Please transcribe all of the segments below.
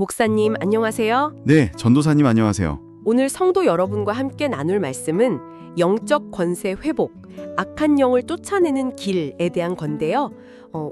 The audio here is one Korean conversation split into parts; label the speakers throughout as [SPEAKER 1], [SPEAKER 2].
[SPEAKER 1] 목사님, 안녕하세요.
[SPEAKER 2] 네, 전도사님 안녕하세요.
[SPEAKER 1] 오늘 성도 여러분과 함께 나눌 말씀은 영적 권세 회복, 악한 영을 쫓아내는 길에 대한 건데요.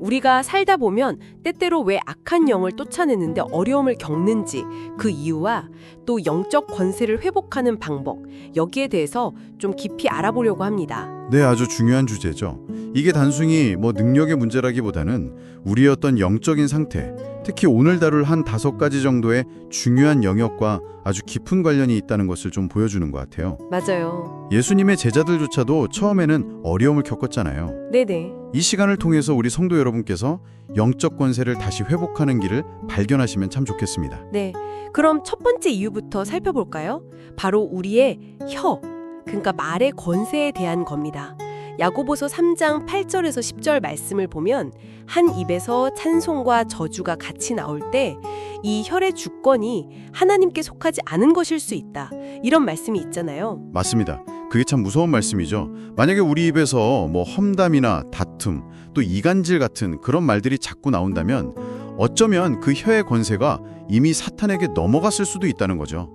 [SPEAKER 1] 우리가 살다 보면 때때로 왜 악한 영을 쫓아내는데 어려움을 겪는지 그 이유와 또 영적 권세를 회복하는 방법, 여기에 대해서 좀 깊이 알아보려고 합니다.
[SPEAKER 2] 네, 아주 중요한 주제죠. 이게 단순히 능력의 문제라기보다는 우리의 어떤 영적인 상태, 특히 오늘 다룰 한 5가지 정도의 중요한 영역과 아주 깊은 관련이 있다는 것을 좀 보여주는 것 같아요.
[SPEAKER 1] 맞아요.
[SPEAKER 2] 예수님의 제자들조차도 처음에는 어려움을 겪었잖아요.
[SPEAKER 1] 네네.
[SPEAKER 2] 이 시간을 통해서 우리 성도 여러분께서 영적 권세를 다시 회복하는 길을 발견하시면 참 좋겠습니다.
[SPEAKER 1] 네. 그럼 첫 번째 이유부터 살펴볼까요? 바로 우리의 혀, 그러니까 말의 권세에 대한 겁니다. 야고보서 3장 8절에서 10절 말씀을 보면 한 입에서 찬송과 저주가 같이 나올 때 이 혈의 주권이 하나님께 속하지 않은 것일 수 있다. 이런 말씀이 있잖아요.
[SPEAKER 2] 맞습니다. 그게 참 무서운 말씀이죠. 만약에 우리 입에서 험담이나 다툼, 또 이간질 같은 그런 말들이 자꾸 나온다면 어쩌면 그 혀의 권세가 이미 사탄에게 넘어갔을 수도 있다는 거죠.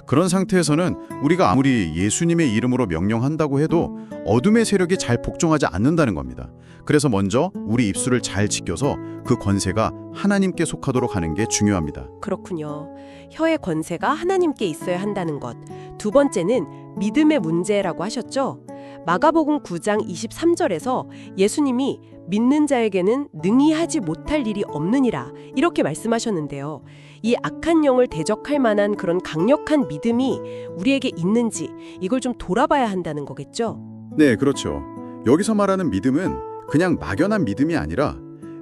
[SPEAKER 2] 그런 상태에서는 우리가 아무리 예수님의 이름으로 명령한다고 해도 어둠의 세력이 잘 복종하지 않는다는 겁니다. 그래서 먼저 우리 입술을 잘 지켜서 그 권세가 하나님께 속하도록 하는 게 중요합니다.
[SPEAKER 1] 그렇군요. 혀의 권세가 하나님께 있어야 한다는 것. 두 번째는 믿음의 문제라고 하셨죠? 마가복음 9장 23절에서 예수님이 믿는 자에게는 능히 하지 못할 일이 없느니라 이렇게 말씀하셨는데요. 이 악한 영을 대적할 만한 그런 강력한 믿음이 우리에게 있는지 이걸 좀 돌아봐야 한다는 거겠죠?
[SPEAKER 2] 네, 그렇죠. 여기서 말하는 믿음은 그냥 막연한 믿음이 아니라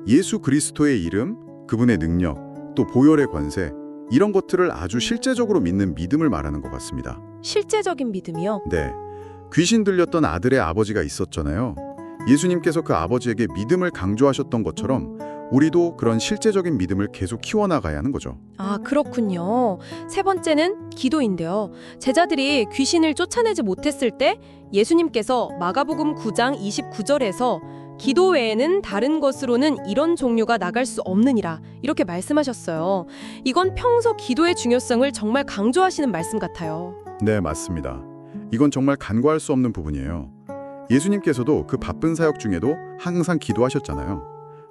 [SPEAKER 2] 예수 그리스도의 이름, 그분의 능력, 또 보혈의 권세 이런 것들을 아주 실제적으로 믿는 믿음을 말하는 것 같습니다.
[SPEAKER 1] 실제적인 믿음이요?
[SPEAKER 2] 네. 귀신 들렸던 아들의 아버지가 있었잖아요. 예수님께서 그 아버지에게 믿음을 강조하셨던 것처럼 우리도 그런 실제적인 믿음을 계속 키워나가야 하는 거죠.
[SPEAKER 1] 아, 그렇군요. 세 번째는 기도인데요. 제자들이 귀신을 쫓아내지 못했을 때 예수님께서 마가복음 9장 29절에서 기도 외에는 다른 것으로는 이런 종류가 나갈 수 없느니라 이렇게 말씀하셨어요. 이건 평소 기도의 중요성을 정말 강조하시는 말씀 같아요.
[SPEAKER 2] 네, 맞습니다. 이건 정말 간과할 수 없는 부분이에요. 예수님께서도 그 바쁜 사역 중에도 항상 기도하셨잖아요.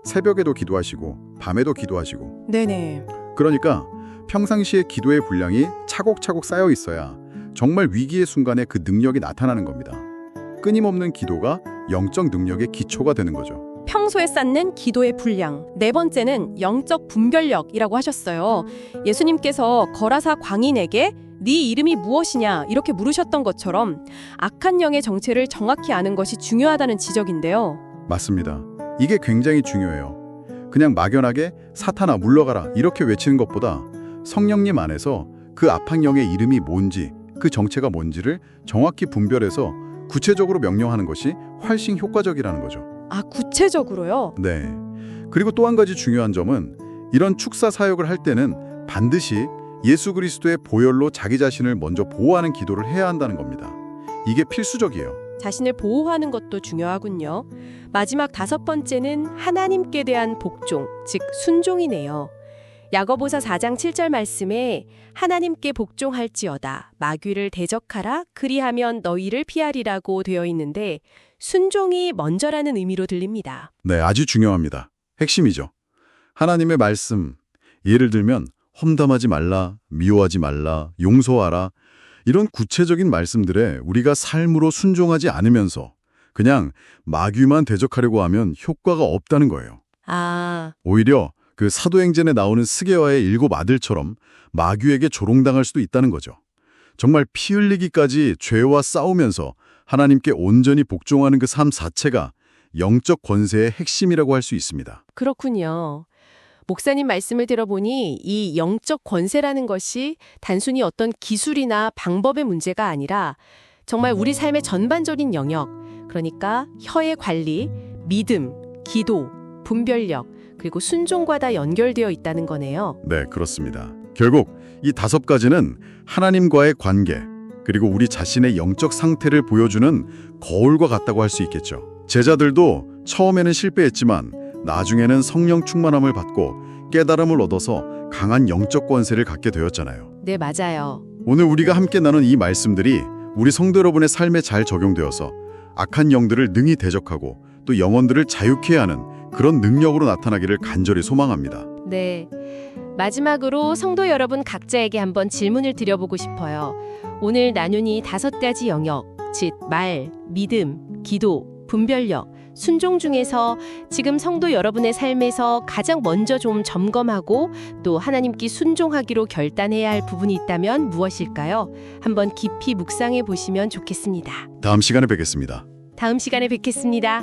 [SPEAKER 2] 새벽에도 기도하시고 밤에도 기도하시고.
[SPEAKER 1] 네네.
[SPEAKER 2] 그러니까 평상시에 기도의 분량이 차곡차곡 쌓여 있어야 정말 위기의 순간에 그 능력이 나타나는 겁니다. 끊임없는 기도가 영적 능력의 기초가 되는 거죠.
[SPEAKER 1] 평소에 쌓는 기도의 분량. 네 번째는 영적 분별력이라고 하셨어요. 예수님께서 거라사 광인에게 네 이름이 무엇이냐 이렇게 물으셨던 것처럼 악한 영의 정체를 정확히 아는 것이 중요하다는 지적인데요.
[SPEAKER 2] 맞습니다. 이게 굉장히 중요해요. 그냥 막연하게 사탄아 물러가라 이렇게 외치는 것보다 성령님 안에서 그 악한 영의 이름이 뭔지 그 정체가 뭔지를 정확히 분별해서 구체적으로 명령하는 것이 훨씬 효과적이라는 거죠.
[SPEAKER 1] 아, 구체적으로요?
[SPEAKER 2] 네. 그리고 또 한 가지 중요한 점은 이런 축사 사역을 할 때는 반드시 예수 그리스도의 보혈로 자기 자신을 먼저 보호하는 기도를 해야 한다는 겁니다. 이게 필수적이에요.
[SPEAKER 1] 자신을 보호하는 것도 중요하군요. 마지막 다섯 번째는 하나님께 대한 복종, 즉 순종이네요. 야고보서 4장 7절 말씀에 하나님께 복종할지어다 마귀를 대적하라 그리하면 너희를 피하리라고 되어 있는데 순종이 먼저라는 의미로 들립니다.
[SPEAKER 2] 네, 아주 중요합니다. 핵심이죠. 하나님의 말씀, 예를 들면 험담하지 말라, 미워하지 말라, 용서하라 이런 구체적인 말씀들에 우리가 삶으로 순종하지 않으면서 그냥 마귀만 대적하려고 하면 효과가 없다는 거예요.
[SPEAKER 1] 아,
[SPEAKER 2] 오히려 그 사도행전에 나오는 스게와의 7 아들처럼 마귀에게 조롱당할 수도 있다는 거죠. 정말 피 흘리기까지 죄와 싸우면서 하나님께 온전히 복종하는 그 삶 자체가 영적 권세의 핵심이라고 할 수 있습니다.
[SPEAKER 1] 그렇군요. 목사님 말씀을 들어보니 이 영적 권세라는 것이 단순히 어떤 기술이나 방법의 문제가 아니라 정말 우리 삶의 전반적인 영역, 그러니까 혀의 관리, 믿음, 기도, 분별력, 그리고 순종과 다 연결되어 있다는 거네요.
[SPEAKER 2] 네, 그렇습니다. 결국 이 5가지는 하나님과의 관계, 그리고 우리 자신의 영적 상태를 보여주는 거울과 같다고 할 수 있겠죠. 제자들도 처음에는 실패했지만 나중에는 성령 충만함을 받고 깨달음을 얻어서 강한 영적 권세를 갖게 되었잖아요.
[SPEAKER 1] 네, 맞아요.
[SPEAKER 2] 오늘 우리가 함께 나눈 이 말씀들이 우리 성도 여러분의 삶에 잘 적용되어서 악한 영들을 능히 대적하고 또 영혼들을 자유케 하는 그런 능력으로 나타나기를 간절히 소망합니다.
[SPEAKER 1] 네. 마지막으로 성도 여러분 각자에게 한번 질문을 드려보고 싶어요. 오늘 나눈 이 5가지 영역, 즉 말, 믿음, 기도, 분별력, 순종 중에서 지금 성도 여러분의 삶에서 가장 먼저 좀 점검하고 또 하나님께 순종하기로 결단해야 할 부분이 있다면 무엇일까요? 한번 깊이 묵상해 보시면 좋겠습니다.
[SPEAKER 2] 다음 시간에 뵙겠습니다.
[SPEAKER 1] 다음 시간에 뵙겠습니다.